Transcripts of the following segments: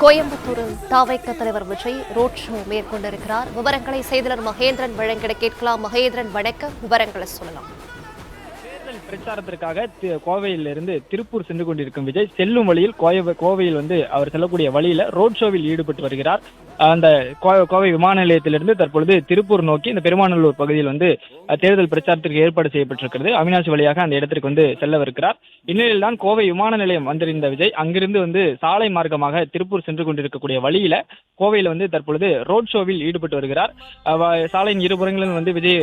கோயம்புத்தூரில் தவிக தலைவர் Vijay road show மேற்கொண்டிருக்கிறார். விவரங்களை செய்தியாளர் மகேந்திரன் வழங்கிட கேட்கலாம். மகேந்திரன், வணக்கம். விவரங்களை சொல்லலாம். தேர்தல் பிரச்சாரத்திற்காக கோவையிலிருந்து திருப்பூர் சென்று கொண்டிருக்கும் விஜய் செல்லும் வழியில் கோவையில் அவர் செல்லக்கூடிய வழியில ரோட் ஷோவில் ஈடுபட்டு வருகிறார். அந்த கோவை விமான நிலையத்திலிருந்து தற்பொழுது திருப்பூர் நோக்கி இந்த பெருமாநல்லூர் பகுதியில் தேர்தல் பிரச்சாரத்திற்கு ஏற்பாடு செய்யப்பட்டிருக்கிறது. அவினாசி வழியாக அந்த இடத்திற்கு செல்லவிருக்கிறார். இந்நிலையில் தான் கோவை விமான நிலையம் வந்திருந்த விஜய் அங்கிருந்து சாலை மார்க்கமாக திருப்பூர் சென்று கொண்டிருக்கக்கூடிய வழியில கோவையில் தற்பொழுது ரோட் ஷோவில் ஈடுபட்டு வருகிறார். சாலையின் இருபுறங்களிலும் விஜய்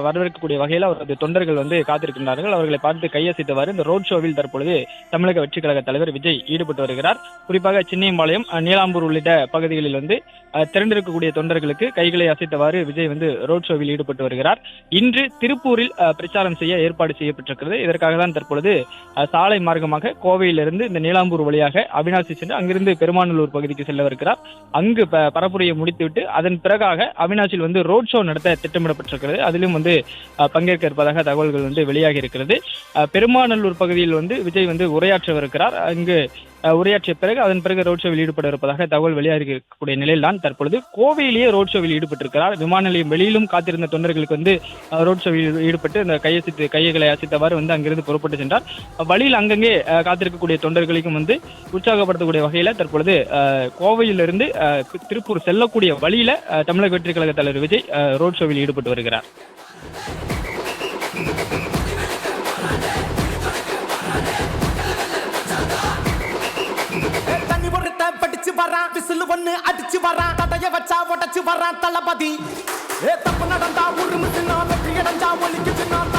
வரவேற்கக்கூடிய வகையில் அவரது தொண்டர்கள் காத்திருக்கின்றார்கள். அவர்களை பார்த்து கையசைத்தவாறு இந்த ரோட் ஷோவில் தற்பொழுது தமிழக வெற்றி கழக தலைவர் விஜய் ஈடுபட்டு வருகிறார். குறிப்பாக சின்னியம்பாளையம், நீலாம்பூர் உள்ளிட்ட பகுதிகளில் திரண்டிருக்கக்கூடிய தொண்டர்களுக்கு கைகளை அசைத்தவாறு விஜய் ரோட் ஷோவில் ஈடுபட்டு வருகிறார். இன்று திருப்பூரில் பிரச்சாரம் செய்ய ஏற்பாடு செய்யப்பட்டிருக்கிறது. இதற்காக தான் தற்பொழுது சாலை மார்க்கமாக கோவையிலிருந்து இந்த நீலாம்பூர் வழியாக அவினாசி சென்று அங்கிருந்து பெருமாநல்லூர் பகுதிக்கு செல்லவிருக்கிறார். அங்கு பரப்புரையை முடித்துவிட்டு அதன் பிறகாக அவினாசியில் ரோட் ஷோ நடத்த திட்டமிடப்பட்டிருக்கிறது. அதிலும் பங்கேற்க இருப்பதாக தகவல்கள் வெளியாகி இருக்கிறது. பெருமாநல்லூர் பகுதியில் விஜய் உரையாற்றவிருக்கிறார். அங்கு உரையாற்றிய பிறகு அதன் பிறகு ரோட் ஷோவில் ஈடுபட இருப்பதாக தகவல் வெளியாகி இருக்கக்கூடிய நிலையில் தான் தற்பொழுது கோவையிலேயே ரோட் ஷோவில் ஈடுபட்டிருக்கிறார். விமான நிலையம் வெளியிலும் காத்திருந்த தொண்டர்களுக்கு ரோட் ஷோவில் ஈடுபட்டு இந்த கைகளை அசைத்தவாறு அங்கிருந்து புறப்பட்டு சென்றார். வழியில் அங்கங்கே காத்திருக்கக்கூடிய தொண்டர்களுக்கும் உற்சாகப்படுத்தக்கூடிய வகையில தற்பொழுது கோவையிலிருந்து திருப்பூர் செல்லக்கூடிய வழியில தமிழக வெற்றி கழக தலைவர் விஜய் ரோட் ஷோவில் ஈடுபட்டு வருகிறார். படிச்சு வரான், விசில் ஒண்ணு அடிச்சு வரான், தடைய வச்சா உடச்சு வரான் தளபதி. தப்பு நடந்தா ஒரு வெற்றி அடைஞ்சா ஒலிக்குச்சு நான்